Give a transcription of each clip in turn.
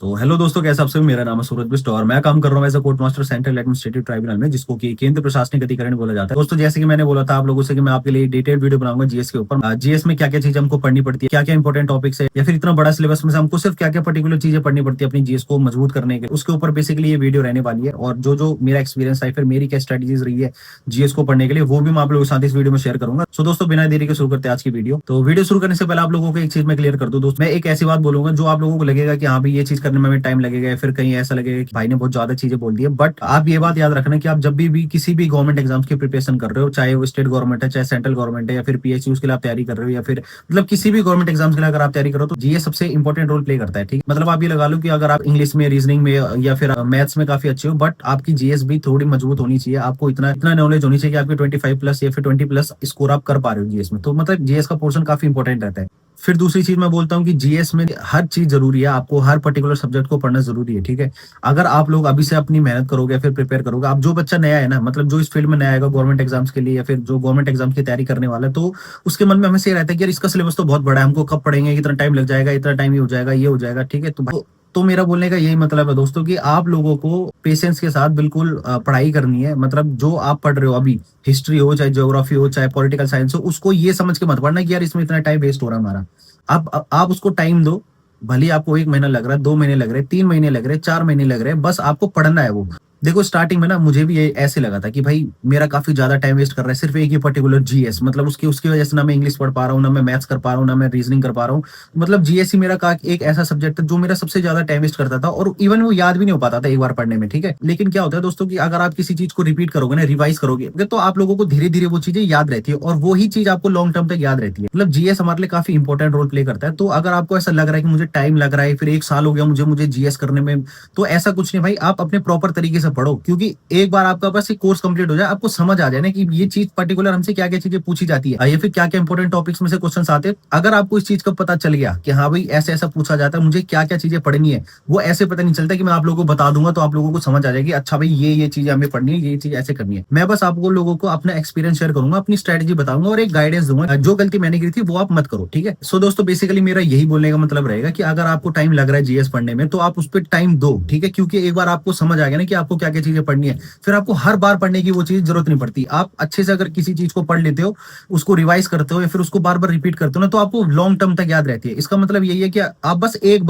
तो हेलो दोस्तों, कैसे आप सभी। मेरा नाम है सूरज बिस्ट और मैं काम कर रहा हूँ as a court master central administrative tribunal में, जिसको कि केंद्र प्रशासनिक अधिकरण बोला जाता है। दोस्तों, जैसे कि मैंने बोला था आप लोगों से कि मैं आपके लिए डिटेल्ड वीडियो बनाऊंगा जीएस के ऊपर। जीएस में क्या क्या चीजें हमको पढ़नी पड़ती है, क्या क्या इंपॉर्टेंट टॉपिक्स है, या फिर इतना बड़ा सिलेबस में से हमको सिर्फ क्या क्या पर्टिकुलर चीजें पढ़नी पड़ती है अपनी जीएस को मजबूत करने के, उसके ऊपर बेसिकली ये वीडियो रहने वाली है। और जो जो मेरा एक्सपीरियंस है, फिर मेरी क्या स्ट्रेटेजीज रही है जीएस को पढ़ने के लिए, वो भी मैं आप लोगों के साथ इस वीडियो में शेयर करूंगा। सो दोस्तों, बिना देरी के शुरू करते हैं आज की वीडियो। तो वीडियो शुरू करने से पहले आप लोगों को एक चीज मैं क्लियर कर दूं दोस्त, मैं एक ऐसी बात बोलूंगा जो आप लोगों को लगेगा कि हाँ भाई ये चीज करने में टाइम लगेगा, या फिर कहीं ऐसा लगेगा कि भाई ने बहुत ज्यादा चीजें बोल दी है। बट आप ये बात याद रखना कि आप जब भी किसी भी गवर्नमेंट एग्जाम्स की प्रिपरेशन कर रहे हो, चाहे वो स्टेट गवर्नमेंट है, चाहे सेंट्रल गवर्नमेंट है, या फिर पीएसयू के लिए आप तैयारी कर रहे हो, या फिर मतलब किसी भी गवर्नमेंट एग्जाम्स के लिए अगर आप तैयारी करो, तो जीएस सबसे इंपॉर्टेंट रोल प्ले करता है। ठीक, मतलब आप ये लगा लो कि अगर आप इंग्लिश में, रीजनिंग में, या फिर मैथ्स में काफी अच्छे हो, बट आपकी जीएस भी थोड़ी मजबूत होनी चाहिए। आपको इतना इतना नॉलेज होनी चाहिए कि आपके 25+ या फिर 20+ स्कोर आप कर पा रहे हो जीएस में। तो मतलब जीएस का पोर्शन काफी इंपॉर्टेंट रहता है। फिर दूसरी चीज मैं बोलता हूँ कि जीएस में हर चीज जरूरी है, आपको हर पर्टिकुलर सब्जेक्ट को पढ़ना जरूरी है। ठीक है, अगर आप लोग अभी से अपनी मेहनत करोगे, फिर प्रिपेयर करोगे, आप जो बच्चा नया है ना, मतलब जो इस फील्ड में नया आएगा गवर्नमेंट एग्जाम्स के लिए, या फिर जो गवर्नमेंट एग्जाम की तैयारी करने वाला है, तो उसके मन में हमेशा ये रहता है कि यार इसका सिलेबस तो बहुत बड़ा है, हमको कब पढ़ेंगे, इतना टाइम लग जाएगा, इतना टाइम ये हो जाएगा, ये हो जाएगा। ठीक है, तो मेरा बोलने का यही मतलब है दोस्तों कि आप लोगों को पेशेंस के साथ बिल्कुल पढ़ाई करनी है। मतलब जो आप पढ़ रहे हो अभी, हिस्ट्री हो, चाहे ज्योग्राफी हो, चाहे पॉलिटिकल साइंस हो, उसको ये समझ के मत पढ़ना कि यार इसमें इतना टाइम वेस्ट हो रहा है हमारा। आप उसको टाइम दो। भले आपको 1 महीना लग रहा है, 2 महीने लग रहे हैं, 3 महीने लग रहे हैं, 4 महीने लग रहे हैं, बस आपको पढ़ना है वो। देखो, स्टार्टिंग में ना मुझे भी ये ऐसे लगा था कि भाई मेरा काफी ज्यादा टाइम वेस्ट कर रहा है सिर्फ एक ही पर्टिकुलर जीएस। मतलब उसकी वजह से ना मैं इंग्लिश पढ़ पा रहा हूँ, ना मैं मैथ्स कर पा रहा हूँ, ना मैं रीजनिंग कर पा रहा हूँ। मतलब जीएस ही मेरा का एक ऐसा सब्जेक्ट है जो मेरा सबसे ज्यादा टाइम वेस्ट करता था, और इवन वो याद भी नहीं हो पाता था एक बार पढ़ने में। ठीक है, लेकिन क्या होता है दोस्तों कि अगर आप किसी चीज को रिपीट करोगे ना, रिवाइज करोगे, तो आप लोगों को धीरे धीरे वो चीजें याद रहती है, और वही चीज आपको लॉन्ग टर्म तक याद रहती है। मतलब जीएस हमारे लिए काफी इंपॉर्टेंट रोल प्ले करता है। तो अगर आपको ऐसा लग रहा है कि मुझे टाइम लग रहा है, फिर 1 साल हो गया मुझे मुझे जीएस करने में, तो ऐसा कुछ नहीं भाई, आप अपने प्रॉपर तरीके से पढ़ो। क्योंकि एक बार आपका बस एक कोर्स कंप्लीट हो जाए, आपको समझ आ जाए ना कि ये चीज पर्टिकुलर हमसे क्या क्या चीजें पूछी जाती है, या फिर क्या क्या इंपॉर्टेंट टॉपिक्स में से क्वेश्चंस आते हैं। अगर आपको इस चीज का पता चल गया कि हाँ भाई ऐसे ऐसा पूछा जाता है, मुझे क्या क्या चीजें पढ़नी है, वो ऐसे पता नहीं चलता कि मैं आप लोगों को बता दूंगा तो आप लोगों को समझ आ जाएगी, अच्छा भाई ये चीजें हमें पढ़नी है, ये चीज ऐसे करनी है। मैं बस आपको लोगों को अपना एक्सपीरियंस शेयर करूंगा, अपनी स्ट्रेटेजी बताऊंगा और एक गाइडेंस दूंगा। जो गलती मैंने की थी वो आप मत करो। ठीक है, सो दोस्तों, बेसिकली मेरा यही बोलने का मतलब रहेगा कि अगर आपको टाइम लग रहा है जीएस पढ़ने में, तो आप उस पर टाइम दो। ठीक है, क्योंकि एक बार आपको समझ आ गया ना कि आपको क्या क्या चीजें पढ़नी है, फिर आपको हर बार पढ़ने की वो चीज जरूरत नहीं पड़ती। आप अच्छे से अगर किसी चीज को पढ़ लेते हो, उसको रिवाइज करते हो, या फिर उसको बार बार रिपीट करते हो ना, तो आपको लॉन्ग टर्म तक याद रहती है। इसका मतलब यही है कि आप बस एक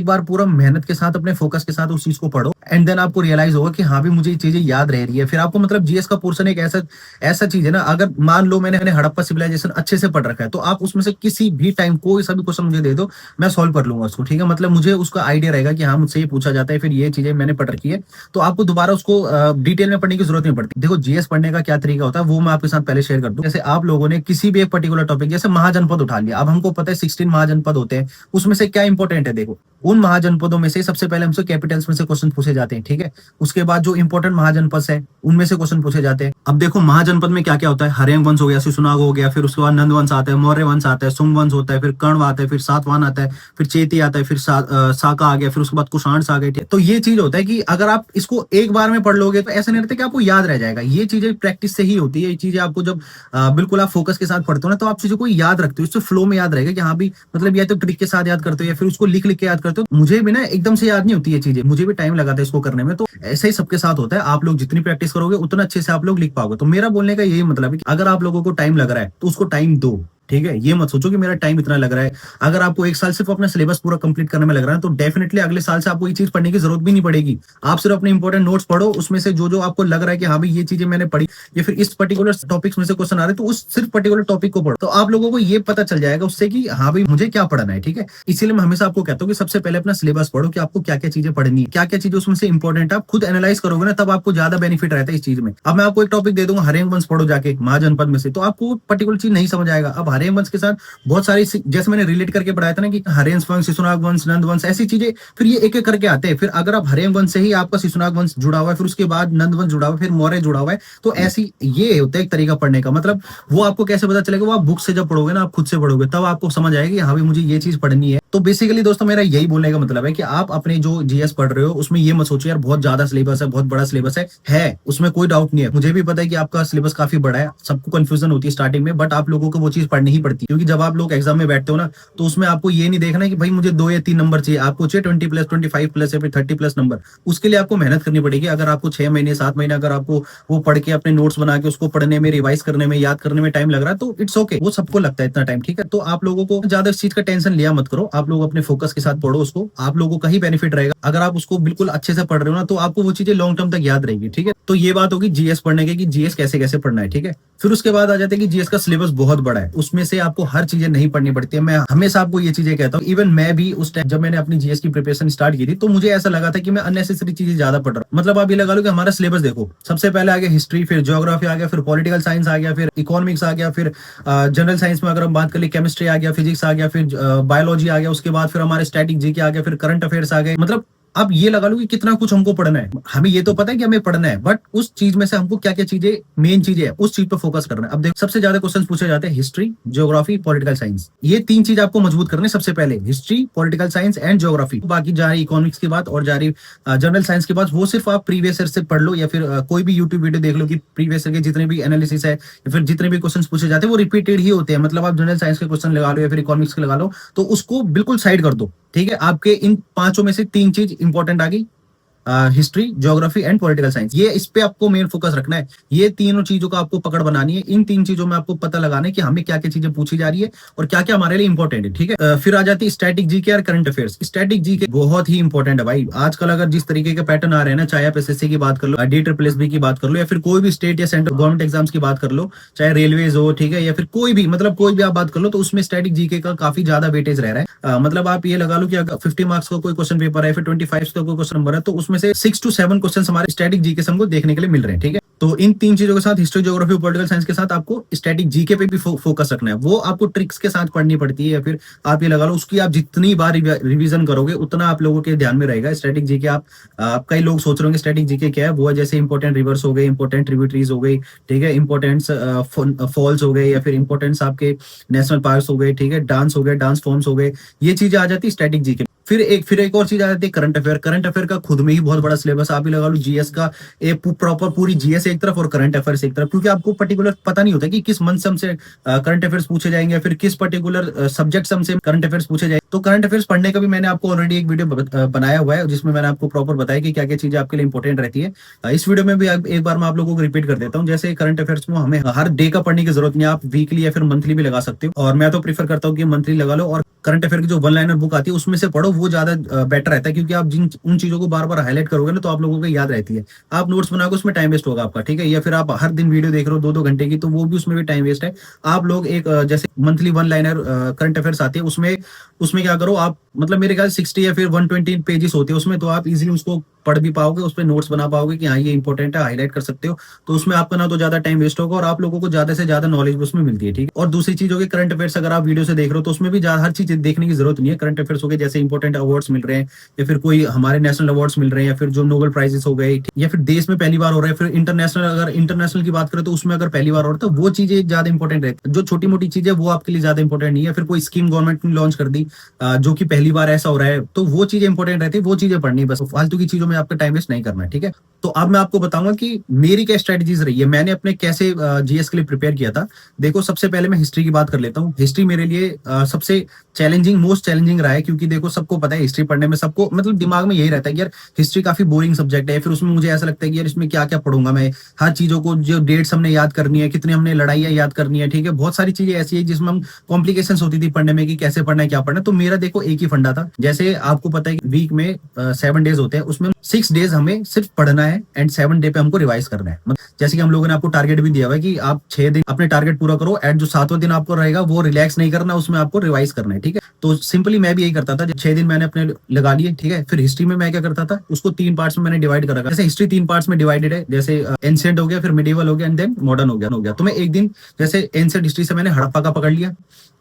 बार पूरा मेहनत के साथ, अपने फोकस के साथ उस चीज को पढ़ो, एंड देन आपको रियलाइज होगा कि हाँ भी मुझे ये चीजें याद रह रही है। फिर आपको मतलब जीएस का पोर्शन एक ऐसा ऐसा चीज है ना, अगर मान लो मैंने हड़प्पा सिविलाइजेशन अच्छे से पढ़ रखा है, तो आप उसमें से किसी भी टाइम कोई सा भी क्वेश्चन मुझे दे दो, मैं सॉल्व कर लूंगा उसको। ठीक है, मतलब मुझे उसका आइडिया रहेगा कि हाँ मुझसे ये पूछा जाता है, फिर ये चीजें मैंने पढ़ रखी है, तो आपको दोबारा उसको डिटेल में पढ़ने की जरूरत नहीं पड़ती। देखो, जीएस पढ़ने का क्या तरीका होता है वो मैं आपके साथ पहले शेयर कर दूं। जैसे आप लोगों ने किसी भी एक पर्टिकुलर टॉपिक, जैसे महाजनपद उठा लिया, अब हमको पता है 16 महाजनपद होते हैं, उसमें से क्या इंपॉर्टेंट है। देखो, उन महाजनपदों में से सबसे पहले हमसे कैपिटल्स में से क्वेश्चन पूछे जाते हैं। ठीक है, उसके बाद जो इंपॉर्टेंट महाजनपद है उनमें से क्वेश्चन पूछे जाते हैं। अब देखो, महाजनपद में क्या क्या होता है, हरेम वंश हो गया, शिशुनाग हो गया, फिर उसके बाद नंद वंश आता है, मौर्य वंश आता है, सुंग वंश होता है, फिर कर्ण आता है, फिर सातवाहन आता है, फिर चेती आता है, फिर साका आ गया, फिर उसके बाद कुषाण आ गए। तो ये चीज होता है कि अगर आप इसको एक बार में पढ़ लोगे तो ऐसा नहीं रहता कि आपको याद रह जाएगा। ये चीजें प्रैक्टिस से ही होती है। ये चीजें आपको जब बिल्कुल आप फोकस के साथ पढ़ते हो ना, तो आप चीजों को याद रखते हो, इससे फ्लो में याद रहेगा कि हाँ भी, मतलब या तो ट्रिक के साथ याद करते हो, या फिर उसको लिख लिख के याद करते हो। मुझे भी ना एकदम से याद नहीं होती ये चीजें, मुझे भी टाइम लगा था इसको करने में। तो ऐसा ही सबके साथ होता है, आप लोग जितनी प्रैक्टिस करोगे उतना अच्छे से आप लोग लिख पाओगे। तो मेरा बोलने का यही मतलब है कि अगर आप लोगों को टाइम लग रहा है तो उसको टाइम दो। ठीक है, ये मत सोचो कि मेरा टाइम इतना लग रहा है। अगर आपको 1 साल सिर्फ अपना सिलेबस पूरा कंप्लीट करने में लग रहा है, तो डेफिनेटली अगले साल से आपको ये चीज पढ़ने की जरूरत भी नहीं पड़ेगी। आप सिर्फ अपने इंपॉर्टेंट नोट्स पढ़ो, उसमें से जो जो आपको लग रहा है कि हाँ भाई ये चीजें मैंने पढ़ी, या फिर इस पर्टिकुलर टॉपिक्स में से क्वेश्चन आ रहे हैं, तो उस सिर्फ पर्टिकुलर टॉपिक को पढ़ो। तो आप लोगों को ये पता चल जाएगा उससे कि हाँ भाई मुझे क्या पढ़ना है। ठीक है, इसीलिए मैं हमेशा आपको कहता हूँ कि सबसे पहले अपना सिलेबस पढ़ो कि आपको क्या क्या चीजें पढ़नी है, क्या क्या चीजें उसमें से इंपॉर्टेंट है। आप खुद एनालाइज करोगे ना, तब आपको ज्यादा बेनिफिट रहता है इस चीज में। अब मैं आपको एक टॉपिक दे दूंगा, हरेम वंश पढ़ो जाके महाजनपद में से, तो आपको पर्टिकुलर चीज नहीं समझ आएगा। अब हरेम वंश के साथ बहुत सारी, जैसे मैंने रिलेट करके पढ़ाया था ना कि हरेम वंश, शिशुनाग वंश, नंद वंश, ऐसी चीजें फिर ये एक एक करके आते हैं। फिर अगर आप हरेम वंश से ही आपका शिशुनाग वंश जुड़ा हुआ है, फिर उसके बाद नंद वंश जुड़ा हुआ है, फिर मौर्य जुड़ा हुआ है, तो ऐसी ये होता है एक तरीका पढ़ने का। मतलब वो आपको कैसे पता चलेगा, वो आप बुक से जब पढ़ोगे ना, आप खुद से पढ़ोगे, तब आपको समझ आएगी हाँ भाई मुझे ये चीज पढ़नी है। तो बेसिकली दोस्तों मेरा यही बोलने का मतलब है कि आप अपने जो जीएस पढ़ रहे हो उसमें ये मत सोचो यार बहुत ज्यादा सिलेबस है, बहुत बड़ा सिलेबस है उसमें कोई डाउट नहीं है। मुझे भी पता है कि आपका सिलेबस काफी बड़ा है, सबको कंफ्यूजन होती है स्टार्टिंग में, बट आप लोगों को वो चीज पढ़नी ही पड़ती है, क्योंकि जब आप लोग एग्जाम में बैठते हो ना तो उसमें आपको ये नहीं देखना है कि भाई मुझे 2 या 3 नंबर चाहिए, आपको चाहिए 20+, 25+ या फिर 30+ नंबर। उसके लिए आपको मेहनत करनी पड़ेगी। अगर आपको 6 महीने 7 महीने अगर आपको वो पढ़ के अपने नोट्स बना के उसको पढ़ने में, रिवाइज करने में, याद करने में टाइम लग रहा है तो इट्स ओके, वो सबको लगता है इतना टाइम, ठीक है। तो आप लोगों को ज्यादा इस चीज का टेंशन लिया मत करो, आप लोग अपने फोकस के साथ पढ़ो उसको, आप लोगों का ही बेनिफिट रहेगा। अगर आप उसको बिल्कुल अच्छे से पढ़ रहे हो ना तो आपको वो चीजें लॉन्ग टर्म तक याद रहेगी, ठीक है। तो ये बात होगी जीएस पढ़ने की कि जीएस कैसे कैसे पढ़ना है, ठीक है। फिर उसके बाद आ जाते हैं कि जीएस का सिलेबस बहुत बड़ा है, उसमें से आपको हर चीजें नहीं पढ़नी पड़ती है। मैं हमेशा आपको ये चीजें कहता हूँ, इवन मैं भी उस टाइम जब मैंने अपनी जीएस की प्रिपरेशन स्टार्ट की थी तो मुझे ऐसा लगा था कि मैं अननेसेसरी चीजें ज्यादा पढ़ रहा हूँ। मतलब आप ये लगा लो कि हमारा सिलेबस देखो, सबसे पहले आ गया हिस्ट्री, फिर ज्योग्राफी आ गया, फिर पॉलिटिकल साइंस आ गया, फिर इकोनॉमिक्स आ गया, फिर जनरल साइंस में अगर हम बात कर ले केमिस्ट्री आ गया, फिजिक्स आ गया, फिर बायोलॉजी आ गया, उसके बाद फिर हमारे स्टैटिक जीके आ गया, फिर करंट अफेयर्स आ गए। मतलब अब ये लगा लो कि कितना कुछ हमको पढ़ना है। हमें ये तो पता है कि हमें पढ़ना है, बट उस चीज में से हमको क्या क्या चीजें मेन चीजें है उस चीज पर फोकस करना है। अब देखो सबसे ज्यादा क्वेश्चन पूछे जाते हैं हिस्ट्री, ज्योग्राफी, पॉलिटिकल साइंस। ये 3 चीज आपको मजबूत करनी है सबसे पहले, history, political science and geography. बाकी जा रही इकोनॉमिक्स की बात और जा रही जनरल साइंस की बात, वो सिर्फ आप प्रीवियस ईयर से पढ़ लो या फिर कोई भी यूट्यूब वीडियो देख लो कि प्रीवियस ईयर के जितने भी एनालिसिस है या फिर जितने भी क्वेश्चन पूछे जाते हैं वो रिपीटेड ही होते हैं। मतलब आप जनरल साइंस के क्वेश्चन लगा लो या फिर इकोनॉमिक्स के लगा लो तो उसको बिल्कुल साइड कर दो, ठीक है। आपके इन 5 में से 3 चीज इंपॉर्टेंट आ गई, history, geography and political science. ये इस पे आपको मेन फोकस रखना है, ये तीनों चीजों का आपको पकड़ बनानी है। इन 3 चीजों में आपको पता लगाना है कि हमें क्या क्या चीजें पूछी जा रही है और क्या क्या हमारे लिए इंपॉर्टेंट है, ठीक है। फिर आ जाती है स्टैटिक जीके और करंट अफेयर्स। स्टैटिक जीके बहुत ही इंपॉर्टेंट है भाई। आजकल अगर जिस तरीके के पैटर्न आ रहे हैं ना, चाहे आप एसएससी की बात कर लो, DSSB की बात कर लो, या फिर कोई भी स्टेट या सेंट्रल गवर्नमेंट एग्जाम्स की बात कर लो, चाहे रेलवेज हो, ठीक है, या फिर कोई भी, मतलब कोई भी आप बात कर लो, तो उसमें स्टैटिक जीके का काफी ज्यादा वेटेज रह रहा है। मतलब आप ये लगा लो कि अगर 50 मार्क्स का कोई क्वेश्चन पेपर है, फिर 25 का कोई क्वेश्चन नंबर है, तो उसमें से 6 to 7 क्वेश्चन हमारे स्टैटिक जीके से हमको देखने के लिए मिल रहे हैं, ठीक है। तो इन 3 चीजों के साथ, हिस्ट्री, ज्योग्राफी, पॉलिटिकल साइंस के साथ, आपको स्टैटिक जीके पे भी फोकस रखना है। वो आपको ट्रिक्स के साथ पढ़नी पड़ती है, या फिर आप ये लगा लो उसकी आप जितनी बार रिवीजन करोगे उतना आप लोगों के ध्यान में रहेगा। स्टैटिक जीके आप कई लोग सोच रहे होंगे स्टैटिक जीके क्या है, वो है जैसे इंपॉर्टेंट रिवर्स हो गए, इंपॉर्टेंट ट्रिब्यूटरीज हो गई, ठीक है, इंपॉर्टेंट फॉल्स हो गए, या फिर इंपॉर्टेंट आपके नेशनल पार्क्स हो गए, ठीक है, डांस हो गए, डांस फॉर्म्स हो गए, ये चीजें आ जाती है स्टैटिक जीके। फिर एक और चीज आ जाती है करंट अफेयर। करंट अफेयर का खुद में ही बहुत बड़ा सिलेबस, आप ही लगा लो जीएस का एक प्रॉपर पूरी जीएस एक तरफ और करंट अफेयर्स एक तरफ, क्योंकि आपको पर्टिकुलर पता नहीं होता कि किस मंथ से हमसे करंट अफेयर्स पूछे जाएंगे, या फिर किस पर्टिकुलर सब्जेक्ट से हमसे करंट अफेयर्स पूछे जाएंगे। तो करंट अफेयर्स पढ़ने का भी मैंने आपको ऑलरेडी एक वीडियो बनाया हुआ है जिसमें मैंने आपको प्रॉपर बताया कि क्या क्या चीजें आपके लिए इंपॉर्टेंट रहती है। इस वीडियो में भी एक बार मैं आप लोगों को रिपीट कर देता हूँ। जैसे करंट अफेयर्स में हमें हर डे का पढ़ने की जरूरत नहीं है, आप वीकली या फिर मंथली भी लगा सकते हो, और मैं तो प्रीफर करता हूँ कि मंथली लगा लो। और करंट अफेयर की जो 1 लाइनर बुक आती है उसमें से पढ़ो, वो ज्यादा बेटर रहता है, क्योंकि आप जिन उन चीजों को बार बार हाईलाइट करोगे ना तो आप लोगों को याद रहती है। आप नोट्स बनाओगे उसमें टाइम वेस्ट होगा आपका, ठीक है, या फिर आप हर दिन वीडियो देख रहे हो 2-2 घंटे की, तो वो भी उसमें भी टाइम वेस्ट है। आप लोग एक जैसे मंथली 1 लाइनर करंट अफेयर्स आती है, उसमें उसमें क्या करो आप, मतलब मेरे ख्याल 60 या फिर 120 पेजेस होते हैं उसमें, तो आप इजीली उसको पढ़ भी पाओगे, उस पर नोट्स बना पाओगे कि हाँ ये इंपॉर्टेंट है, हाईलाइट कर सकते हो। तो उसमें आपका ना तो ज्यादा टाइम वेस्ट होगा और आप लोगों को ज्यादा से ज्यादा नॉलेज भी उसमें मिलती है, ठीक है। और दूसरी चीज होगी करंट अफेयर्स, अगर आप वीडियो से देख रहे हो तो उसमें भी हर चीज देखने की जरूरत नहीं है। करंट अफेयर्स हो गए जैसे इंपॉर्टेंट अवार्ड्स मिल रहे हैं, या फिर कोई हमारे नेशनल अवार्ड्स मिल रहे हैं, या फिर जो नोबेल प्राइजेस हो गए, या फिर देश में पहली बार हो रहा है, फिर इंटरनेशनल, अगर इंटरनेशनल की बात करें तो उसमें अगर पहली बार हो रहा है तो वो चीजें ज्यादा इंपॉर्टेंट है। जो छोटी मोटी चीजें वो आपके लिए ज्यादा इंपॉर्टेंट नहीं है। फिर कोई स्कीम गवर्नमेंट ने लॉन्च कर दी जो कि पहली बार ऐसा हो रहा है, तो वो चीजें इंपॉर्टेंट रहती है, वो चीजें पढ़नी, बस फालतू की चीजों में आपका टाइम वेस्ट नहीं करना है, ठीक है। तो अब मैं आपको बताऊंगा कि मेरी क्या स्ट्रेटजीज रही है, मैंने अपने कैसे जीएस के लिए प्रिपेयर किया था। देखो सबसे पहले मैं हिस्ट्री की बात कर लेता हूँ। हिस्ट्री मेरे लिए सबसे मोस्ट चैलेंजिंग रहा है, क्योंकि देखो सबको पता है हिस्ट्री पढ़ने में सबको मतलब दिमाग में यही रहता है कि यार हिस्ट्री काफी बोरिंग सब्जेक्ट है, फिर उसमें मुझे ऐसा लगता है कि यार इसमें क्या क्या पढ़ूंगा मैं, हर चीजों को, जो डेट्स हमने याद करनी है, कितनी हमने लड़ाइयां याद करनी है, ठीक है, बहुत सारी चीजें ऐसी है जिसमें हम कॉम्प्लिकेशन होती थी पढ़ने में कि कैसे पढ़ना है, क्या पढ़ना है। तो मेरा देखो एक ही फंडा था, जैसे आपको पता है वीक में 7 डेज होते हैं, उसमें 6 डेज हमें सिर्फ पढ़ना है एंड 7 डे पे हमको रिवाइज करना है। जैसे कि हम लोगों ने आपको टारगेट भी दिया हुआ है कि आप 6 दिन अपने टारगेट पूरा करो, एंड जो 7वां दिन आपको रहेगा वो रिलैक्स नहीं करना, उसमें आपको रिवाइज करना है, ठीक है। तो सिंपली मैं भी यही करता था, 6 दिन मैंने अपने लगा लिए, ठीक है। फिर हिस्ट्री में मैं क्या करता था, उसको 3 पार्ट्स में मैंने डिवाइड कर रखा। जैसे हिस्ट्री 3 पार्ट्स में डिवाइडेड है, जैसे एंशिएंट हो गया, फिर मिडिवल हो गया, एंड देन मॉडर्न हो गया। तो मैं एक दिन जैसे एंशिएंट हिस्ट्री से मैंने हड़प्पा का पकड़ लिया,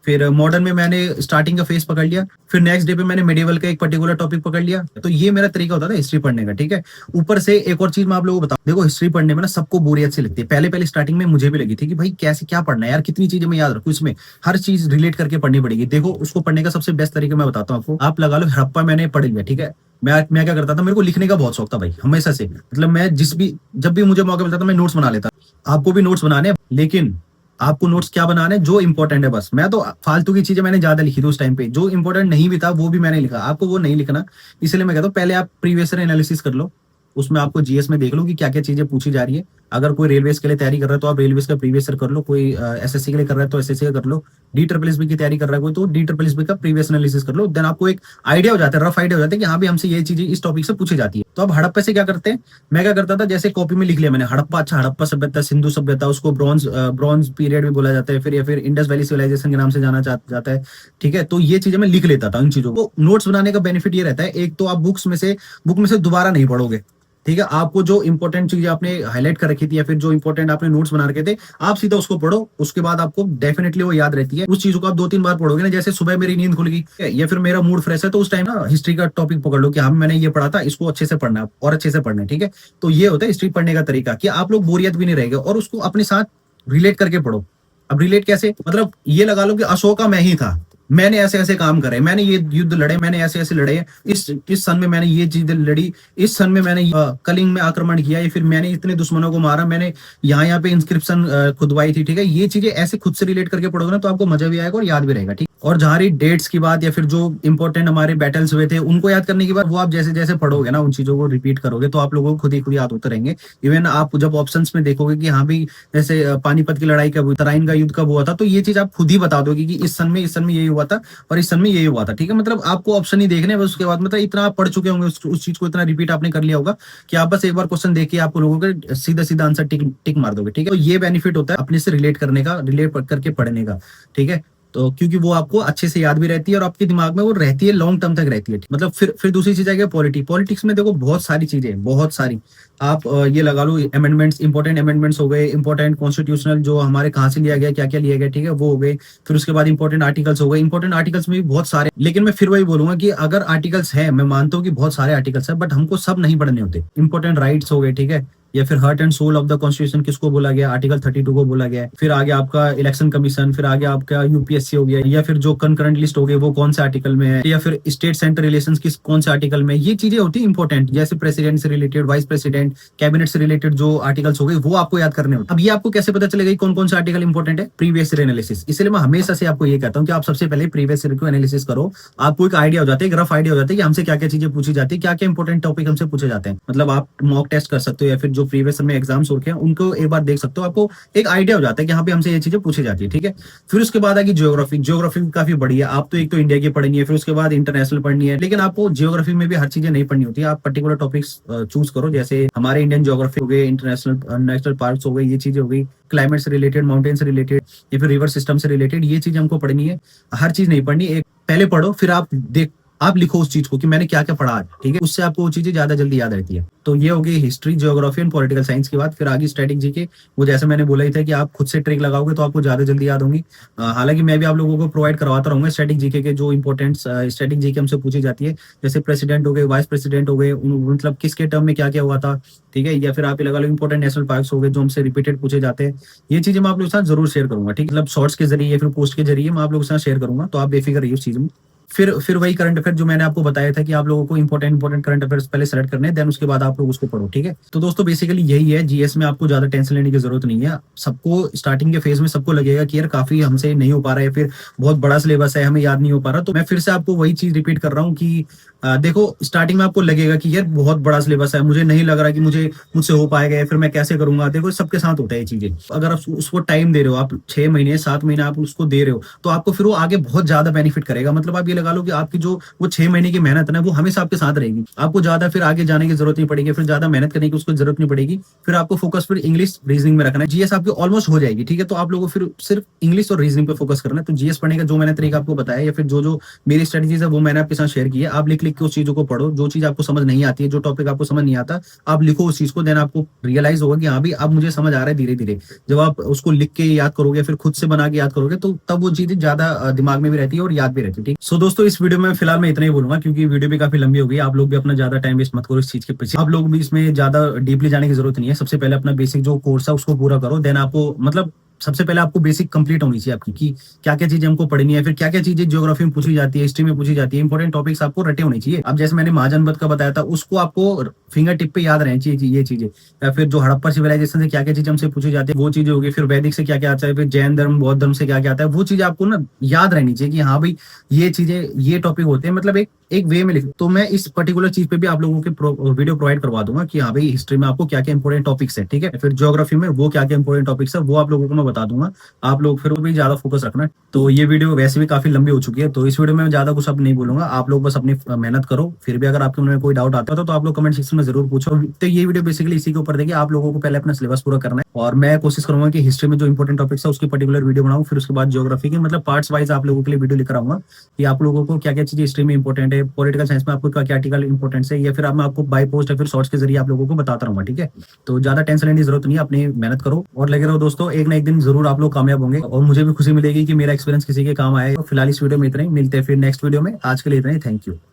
फिर मॉडर्न में मैंने स्टार्टिंग का फेस पकड़ लिया, फिर नेक्स्ट डे पे मैंने मेडिवल का एक पर्टिकुलर टॉपिक पकड़ लिया। तो ये मेरा तरीका होता था हिस्ट्री पढ़ने का, ठीक है। ऊपर से एक और चीज मैं आप लोगों को बताऊं, देखो हिस्ट्री पढ़ने में ना सबको बोरियत से लगती है। पहले पहले स्टार्टिंग में मुझे भी लगी थी कि भाई कैसे क्या पढ़ना है यार, कितनी चीजें मैं याद रखूं, इसमें हर चीज रिलेट करके पढ़नी पड़ेगी। देखो उसको पढ़ने का सबसे बेस्ट तरीका मैं बताता हूँ आपको। आप लगा लो हड़प्पा मैंने पढ़ लिया, ठीक है। मैं क्या करता था, मेरे को लिखने का बहुत शौक था भाई, हमेशा से। मतलब मैं जब भी मुझे मौका मिलता था मैं नोट्स बना लेता। आपको भी नोट्स बनाने हैं, लेकिन आपको नोट्स क्या बनाने हैं, जो इंपॉर्टेंट है बस। मैं तो फालतू की चीजें मैंने ज्यादा लिखी थी उस टाइम पे, जो इंपॉर्टेंट नहीं भी था वो भी मैंने लिखा। आपको वो नहीं लिखना, इसलिए मैं कहता हूँ पहले आप प्रीवियस ईयर एनालिसिस कर लो। उसमें आपको जीएस में देख लो कि क्या क्या चीजें पूछी जा रही है। अगर कोई रेलवेज के लिए तैयारी कर रहा है तो आप रेलवेज का प्रीवियस ईयर कर लो, कोई एसएससी के लिए कर रहा है तो एसएससी का कर लो, डी ट्रिपल एस बी की तैयारी कर रहा है कोई तो डी ट्रिपल एस बी का प्रीवियस एनालिसिस कर लो। देन आपको एक आइडिया हो जाता है, रफ आइडिया हो जाता है कि हाँ भी हमसे ये चीजें इस टॉपिक से पूछी जाती है। तो अब हड़प्पा से क्या करते हैं, मैं क्या करता था, जैसे कॉपी में लिख लिया मैंने हड़प्पा, अच्छा हड़प्पा सभ्यता, सिंधु सभ्यता, उसको ब्रॉन्ज पीरियड भी बोला जाता है, फिर या फिर इंडस वैली सिविलाइजेशन के नाम से जाना जाता है, ठीक है। तो ये चीजें मैं लिख लेता था उन चीजों को। नोट्स बनाने का बेनिफिट ये रहता है, एक तो आप बुक में से दोबारा नहीं पढ़ोगे, ठीक है। आपको जो इंपॉर्टेंट चीजें आपने हाईलाइट कर रखी थी या फिर जो इंपॉर्टेंट आपने नोट्स बना रखे थे, आप सीधा उसको पढ़ो, उसके बाद आपको डेफिनेटली वो याद रहती है। उस चीज को आप 2-3 बार पढ़ोगे ना, जैसे सुबह मेरी नींद खुल गई या फिर मेरा मूड फ्रेश है, तो उस टाइम ना हिस्ट्री का टॉपिक पकड़ लो कि हाँ मैंने ये पढ़ा था, इसको अच्छे से पढ़ना है और अच्छे से पढ़ना है, ठीक है। तो ये होता है हिस्ट्री पढ़ने का तरीका कि आप लोग बोरियत भी नहीं रहेगा और उसको अपने साथ रिलेट करके पढ़ो। अब रिलेट कैसे, मतलब ये लगा लो कि अशोका मैं ही था, मैंने ऐसे ऐसे काम करे, मैंने ये युद्ध लड़े, मैंने ऐसे ऐसे लड़े, इस सन में मैंने ये चीजें लड़ी, इस सन में मैंने कलिंग में आक्रमण किया, या फिर मैंने इतने दुश्मनों को मारा, मैंने यहाँ पे इंस्क्रिप्शन खुदवाई थी, ठीक है। ये चीजें ऐसे खुद से रिलेट करके पढ़ोगे ना तो आपको मजा भी आएगा और याद भी रहेगा, ठीक। और जहाँ रही डेट्स की बात या फिर जो इंपॉर्टेंट हमारे बैटल्स हुए थे उनको याद करने की बात, वो आप जैसे जैसे पढ़ोगे ना उन चीजों को रिपीट करोगे तो आप लोगों को खुद ही खुद याद होते रहेंगे। इवन आप जब ऑप्शंस में देखोगे कि हाँ भी जैसे पानीपत की लड़ाई कब हुई, तराइन का युद्ध कब हुआ था, तो ये चीज आप खुद ही बता दोगे कि इस सन में यही हुआ था और इस सन में यही हुआ था, ठीक है। मतलब आपको ऑप्शन ही देखने बस, उसके बाद मतलब इतना आप पढ़ चुके होंगे उस चीज को, इतना रिपीट आपने कर लिया होगा कि आप बस एक बार क्वेश्चन देखिए, आप लोगों के सीधा सीधा आंसर टिक मार दोगे, ठीक है। तो ये बेनिफिट होता है अपने से रिलेट करने का, रिलेट करके पढ़ने का, ठीक है। तो क्योंकि वो आपको अच्छे से याद भी रहती है और आपके दिमाग में वो रहती है, लॉन्ग टर्म तक रहती है। मतलब फिर दूसरी चीज है पॉलिटिक्स में देखो बहुत सारी चीजें, बहुत सारी। आप ये लगा लो अमेंडमेंट्स, इंपॉर्टेंट अमेंडमेंट्स हो गए, इंपॉर्टेंट कॉन्स्टिट्यूशनल जो हमारे कहाँ से लिया गया, क्या क्या लिया गया, ठीक है, वो हो गए। फिर उसके बाद इंपॉर्टेंट आर्टिकल्स हो गए, इंपॉर्टेंट आर्टिकल्स में भी बहुत सारे। लेकिन मैं फिर वही बोलूंगा कि अगर आर्टिकल्स है, मैं मानता हूँ कि बहुत सारे आर्टिकल्स है, बट हमको सब नहीं पढ़ने होते। इंपॉर्टेंट राइट्स हो गए, ठीक है, या फिर heart and soul of the constitution किसको बोला गया, आर्टिकल 32 को बोला गया है। फिर आगे आपका इलेक्शन कमीशन, फिर आगे आपका यूपीएससी हो गया, या फिर जो कंकरेंट लिस्ट हो गई वो कौन से आर्टिकल में है, या फिर स्टेट सेंटर रिलेशंस किस कौन से आर्टिकल में। ये चीजें होती है इंपॉर्टेंट, जैसे प्रेसिडेंट से रिलेटेड, वाइस प्रेसिडेंट, कैबिनेट से रिलेटेड जो आर्टिकल्स हो गए वो आपको याद करने होते। अब ये आपको कैसे पता चलेगा कौन कौन से आर्टिकल इंपॉर्टेंट है, प्रीवियस ईयर एनालिसिस। इसलिए मैं हमेशा से आपको ये कहता हूँ कि आप सबसे पहले प्रीवियस ईयर को एनालिसिस करो, आपको एक आइडिया हो जाता है, एक रफ आइडिया हो जाता है कि हमसे क्या क्या चीजें पूछी जाती है, क्या क्या इंपॉर्टेंट टॉपिक हमसे पूछे जाते हैं। मतलब आप मॉक टेस्ट कर सकते हो या फिर जो प्रीवियस में एग्जाम होते हैं उनको एक बार देख सकते हो, आपको एक आइडिया हो जाता है कि यहाँ पे हमसे ये चीजें पूछी जाती है, ठीक है। फिर उसके बाद आएगी ज्योग्राफी। ज्योग्राफी काफी बड़ी है, आप तो एक तो इंडिया की पढ़नी है, फिर उसके बाद इंटरनेशनल पढ़नी है, लेकिन आपको ज्योग्राफी में भी हर चीजें नहीं पढ़नी होती है। आप पर्टिकुलर टॉपिक्स चूज करो, जैसे हमारे इंडियन ज्योग्राफी हो गए, इंटरनेशनल नेशनल पार्क्स हो गए, ये चीजें हो गई, क्लाइमेट से रिलेटेड, माउंटेन से रिलेटेड, या फिर रिवर सिस्टम से रिलेटेड, ये चीज हमको पढ़नी है। हर चीज नहीं पढ़नी, एक पहले पढ़ो, फिर आप लिखो उस चीज को कि मैंने क्या क्या पढ़ा आज, ठीक है। उससे आपको वो चीजें ज्यादा जल्दी याद रहती है। तो ये हो गई history, geography and political science की बात। फिर आगे स्टैटिक जीके, वो जैसे मैंने बोला ही था कि आप खुद से ट्रिक लगाओगे तो आपको ज्यादा जल्दी याद होंगी। हालांकि मैं भी आप लोगों को प्रोवाइड करवाता रहूंगा स्टैटिक जीके के जो इंपॉर्टेंट स्टैटिक जीके हमसे पूछी जाती है, जैसे प्रेसिडेंट हो गए, वाइस प्रेसिडेंट हो गए, मतलब किसके टर्म में क्या क्या हुआ था, ठीक है। या फिर आप लगा लो इंपॉर्टेंट नेशनल पार्क्स हो गए जो हमसे रिपीटेड पूछे जाते हैं। ये चीजें मैं आप लोगों के साथ जरूर शेयर करूंगा, ठीक है। मतलब शॉर्ट्स के जरिए या फिर पोस्ट के जरिए मैं आप लोगों के साथ शेयर करूंगा, तो आप बेफिक्र रहिए उस चीज में। फिर वही करंट अफेयर जो मैंने आपको बताया था कि आप लोगों को इंपॉर्टेंट करंट अफेयर्स पहले सेलेक्ट करने हैं, देन उसके बाद आप लोग उसको पढ़ो, ठीक है। तो दोस्तों बेसिकली यही है, जीएस में आपको ज्यादा टेंशन लेने की जरूरत नहीं है। सबको स्टार्टिंग के फेज में सबको लगेगा कि यार काफी हमसे नहीं हो पा रहा है, फिर बहुत बड़ा सिलेबस है, हमें याद नहीं हो पा रहा। तो मैं फिर से आपको वही चीज रिपीट कर रहा हूँ कि देखो स्टार्टिंग में आपको लगेगा कि यार बहुत बड़ा सिलेबस है, मुझे नहीं लग रहा कि मुझसे हो पाएगा या फिर मैं कैसे करूंगा। देखो सबके साथ होता है ये चीजें। अगर आप उसको टाइम दे रहे हो, आप 6 महीने 7 महीने आप उसको दे रहे हो, तो आपको फिर वो आगे बहुत ज्यादा बेनिफिट करेगा। मतलब आप ये लगा लो कि आपकी जो वो 6 महीने की मेहनत है ना, वो हमेशा आपके साथ रहेगी। आपको ज्यादा फिर आगे जाने की जरूरत नहीं पड़ेगी, फिर ज्यादा मेहनत करने की उसको जरूरत नहीं पड़ेगी। फिर आपको फोकस फिर इंग्लिश रीजनिंग में रखना है। जीएस आपकी ऑलमोस्ट हो जाएगी, ठीक है। तो आप लोगों को फिर सिर्फ इंग्लिश और रीजनिंग पे फोकस करना है। तो जीएस पढ़ने का जो मैंने तरीका आपको बताया, या फिर जो जो मेरी स्ट्रेटेजीज है वो मैंने आपके साथ शेयर की है। आप लिख लिख के उस चीजों को पढ़ो। जो चीज आपको समझ नहीं आती है, जो टॉपिक आपको समझ नहीं आता, आप लिखो उस चीज को। देन आपको रियलाइज होगा कि हाँ भी अब मुझे समझ आ रहा है धीरे धीरे। जब आप उसको लिख के याद करोगे, फिर खुद से बना के याद करोगे, तो तब वो चीजें ज्यादा दिमाग में भी रहती है और याद भी रहती है, ठीक। सो दोस्तों, इस वीडियो में फिलहाल मैं इतना ही बोलूंगा, क्योंकि वीडियो भी काफी लंबी हो गई। आप लोग भी अपना ज्यादा टाइम वेस्ट मत करो इस चीज के पीछे। आप लोग भी इसमें ज्यादा डीपली जाने की जरूरत नहीं है। सबसे पहले अपना बेसिक जो कोर्स है उसको पूरा करो। देन आपको मतलब सबसे पहले आपको बेसिक कंप्लीट होनी चाहिए आपकी, कि क्या क्या चीजें हमको पढ़नी है, फिर क्या क्या चीजें ज्योग्राफी में पूछी जाती है, हिस्ट्री में पूछी जाती है। इंपॉर्टेंट टॉपिक्स आपको रटे होने चाहिए। अब जैसे मैंने महाजनपद का बताया था, उसको आपको फिंगर टिप पे याद रहनी चाहिए ये चीजें। या फिर जो हड़प्पा सिविलाइजेशन से क्या क्या चीजें हमसे पूछी जाती है, वो चीजें होगी। फिर वैदिक से क्या क्या आता है, फिर जैन धर्म बौद्ध धर्म से क्या क्या आता है, वो चीजें आपको ना याद रहनी चाहिए कि हाँ भाई ये चीजें ये टॉपिक होते हैं। मतलब एक वे में लिख। तो मैं इस पर्टिकुलर चीज पे भी आप लोगों के वीडियो प्रोवाइड करवा दूंगा कि हाँ भाई हिस्ट्री में आपको क्या क्या इंपॉर्टेंट टॉपिक्स है, ठीक है। फिर ज्योग्राफी में वो क्या क्या इंपॉर्टेंट टॉपिक्स है वो आप लोगों को मैं बता दूंगा। आप लोग फिर भी ज्यादा फोकस रखना। तो ये वीडियो वैसे भी काफी लंबी हो चुकी है, तो इस वीडियो में मैं ज्यादा कुछ अब नहीं बोलूंगा। आप लोग बस अपनी मेहनत करो। फिर भी अगर आपके मन में कोई डाउट आता है तो आप लोग कमेंट सेक्शन में जरूर पूछो। तो ये वीडियो बेसिकली इसी के ऊपर देखिए, आप लोगों को पहले अपना सिलेबस पूरा करना है, और मैं कोशिश करूंगा कि हिस्ट्री में जो इंपॉर्टेंट टॉपिक्स है उसकी पर्टिकुलर वीडियो बनाऊं। फिर उसके बाद ज्योग्राफी की मतलब पार्ट्स वाइज आप लोगों के लिए वीडियो लेकर आऊंगा कि आप लोगों को क्या क्या चीजें हिस्ट्री में इंपॉर्टेंट है, पॉलिटिकल साइंस में आपको क्या आर्टिकल इंपॉर्टेंट है, या फिर मैं आपको बाय पोस्ट या फिर शॉर्ट्स के जरिए आप लोगों को बताता रहूंगा, ठीक है। तो ज्यादा टेंशन लेने की जरूरत नहीं है, अपनी मेहनत करो और लगे रहो दोस्तों। एक ना एक दिन जरूर आप लोग कामयाब होंगे, और मुझे भी खुशी मिलेगी कि मेरा एक्सपीरियंस किसी के काम आए। तो फिलहाल इस वीडियो में इतना ही, मिलते हैं फिर नेक्स्ट वीडियो में। आज के लिए इतना ही, थैंक यू।